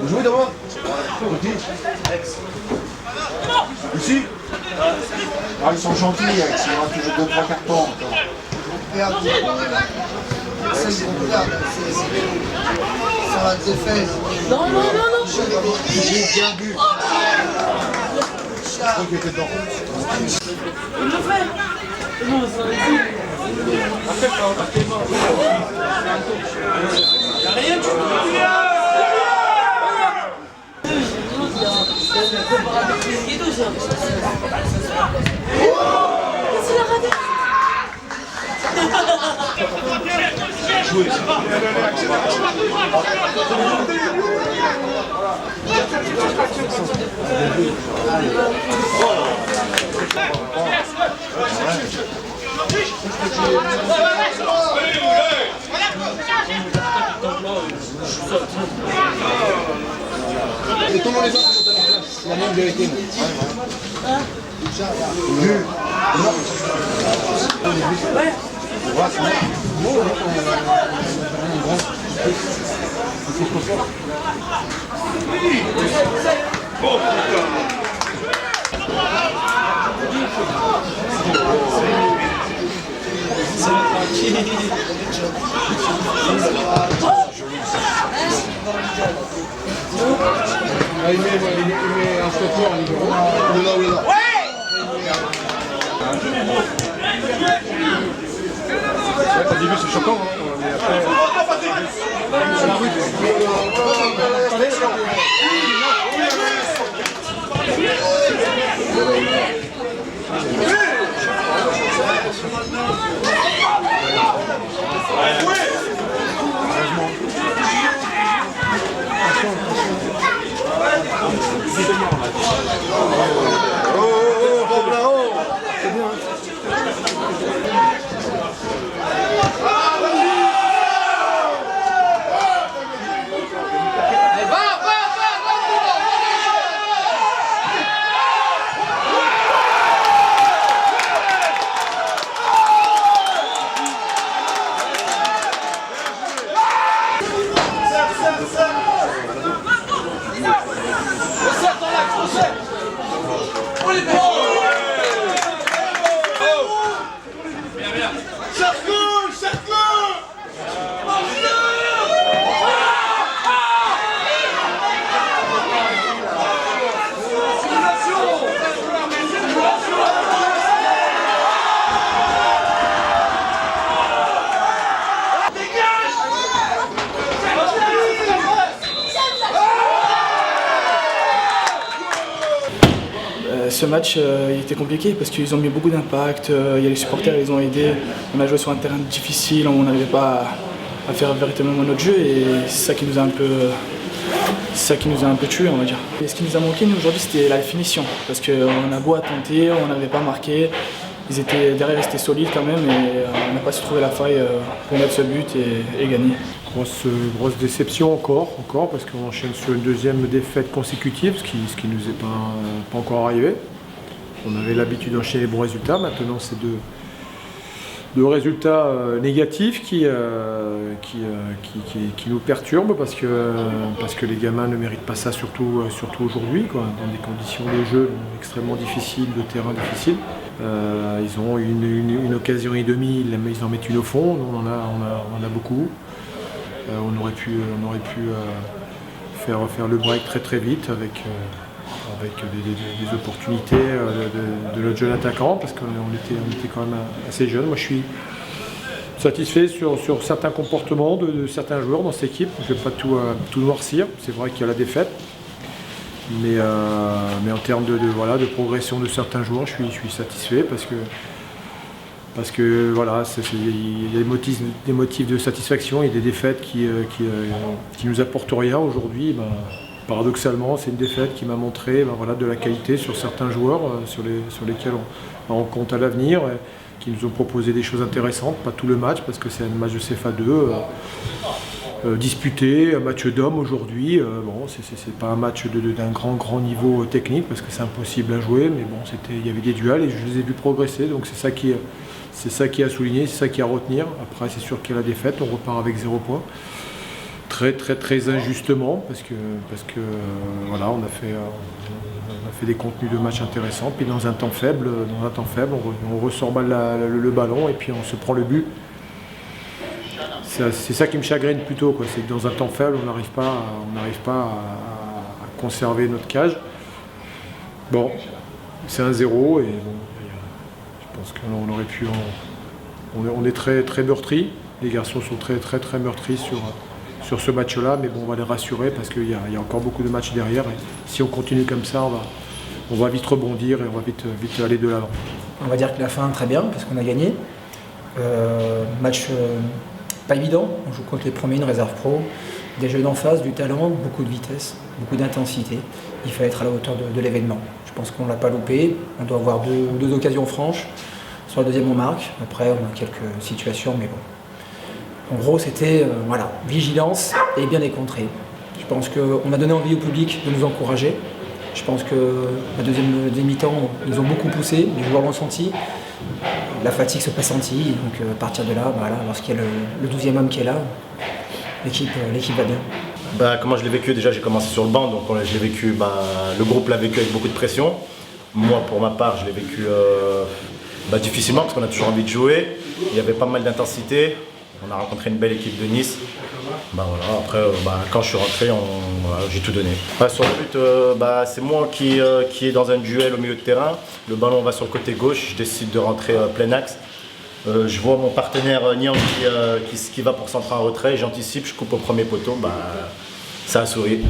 Vous jouez d'abord? Ici? Ah, ils sont gentils, il y aura toujours 2-3 cartons. Regarde, celle qu'on regarde, c'est sur la défaite. Non. J'ai bien vu. Je crois qu'il était dedans. Il le fait. Non, ça va être... Il n'y a rien du tout. Qu'est-ce qu'il a raté? Et comment les autres sont à la place? La même vérité. Ouais. Il met un stoppeur. Il est là. Au début c'est choquant, mais après... Ce match il était compliqué parce qu'ils ont mis beaucoup d'impact, il y a les supporters, ils ont aidé. On a joué sur un terrain difficile, on n'arrivait pas à faire véritablement notre jeu et c'est ça qui nous a un peu tués, on va dire. Et ce qui nous a manqué nous aujourd'hui c'était la finition parce qu'on a beau à tenter, on n'arrivait pas à marquer. Derrière ils étaient solides quand même et on n'a pas su trouver la faille pour mettre ce but et gagner. Grosse déception encore parce qu'on enchaîne sur une deuxième défaite consécutive, ce qui nous est pas encore arrivé. On avait l'habitude d'enchaîner les bons résultats, maintenant c'est deux résultats négatifs qui nous perturbent parce que les gamins ne méritent pas ça, surtout aujourd'hui, dans des conditions de jeu extrêmement difficiles, de terrain difficile. Ils ont une occasion et demie, ils en mettent une au fond, nous, on en a beaucoup. On aurait pu faire le break très vite avec des opportunités de notre jeune attaquant parce qu'on était quand même assez jeune. Moi je suis satisfait sur certains comportements de certains joueurs dans cette équipe. Je ne vais pas tout noircir, c'est vrai qu'il y a la défaite. Mais en termes de progression de certains joueurs, je suis satisfait parce que voilà, il y a des motifs de satisfaction et des défaites qui nous apportent rien aujourd'hui. Paradoxalement, c'est une défaite qui m'a montré de la qualité sur certains joueurs sur lesquels on compte à l'avenir qui nous ont proposé des choses intéressantes, pas tout le match parce que c'est un match de CFA2 disputé, un match d'hommes aujourd'hui. Bon, c'est pas un match d'un grand niveau technique parce que c'est impossible à jouer, mais bon, il y avait des duels et je les ai vus progresser, donc c'est ça qui est à souligner, c'est ça qui est à retenir. Après, c'est sûr qu'il y a la défaite, on repart avec 0 points. Très injustement parce que voilà, on a fait des contenus de match intéressants, puis dans un temps faible on ressort mal le ballon et puis on se prend le but. C'est ça qui me chagrine plutôt, quoi. C'est que dans un temps faible on n'arrive pas à conserver notre cage. Bon, c'est 1-0 et bon, je pense qu'on aurait pu on est très meurtris, les garçons sont très meurtris sur ce match-là, mais bon, on va les rassurer parce qu'il y a encore beaucoup de matchs derrière. Et si on continue comme ça, on va vite rebondir et on va vite aller de l'avant. On va dire que la fin, très bien, parce qu'on a gagné. Match pas évident, on joue contre les premiers, une réserve pro. Des jeunes en face, du talent, beaucoup de vitesse, beaucoup d'intensité. Il fallait être à la hauteur de l'événement. Je pense qu'on ne l'a pas loupé. On doit avoir deux occasions franches. Sur la deuxième, on marque. Après, on a quelques situations, mais bon. En gros, c'était vigilance et bien les contrées. Je pense qu'on a donné envie au public de nous encourager. Je pense que la deuxième mi-temps, ils ont beaucoup poussé, les joueurs l'ont senti. La fatigue se pas sentie, donc à partir de là, lorsqu'il y a le 12e homme qui est là, l'équipe va bien. Comment je l'ai vécu, déjà j'ai commencé sur le banc, donc je l'ai vécu, le groupe l'a vécu avec beaucoup de pression. Moi pour ma part je l'ai vécu difficilement parce qu'on a toujours envie de jouer, il y avait pas mal d'intensité. On a rencontré une belle équipe de Nice. Après, quand je suis rentré, j'ai tout donné. Sur le but, c'est moi qui est dans un duel au milieu de terrain. Le ballon va sur le côté gauche, je décide de rentrer plein axe. Je vois mon partenaire Niang qui va pour centrer en retrait. J'anticipe, je coupe au premier poteau. Ça a souri.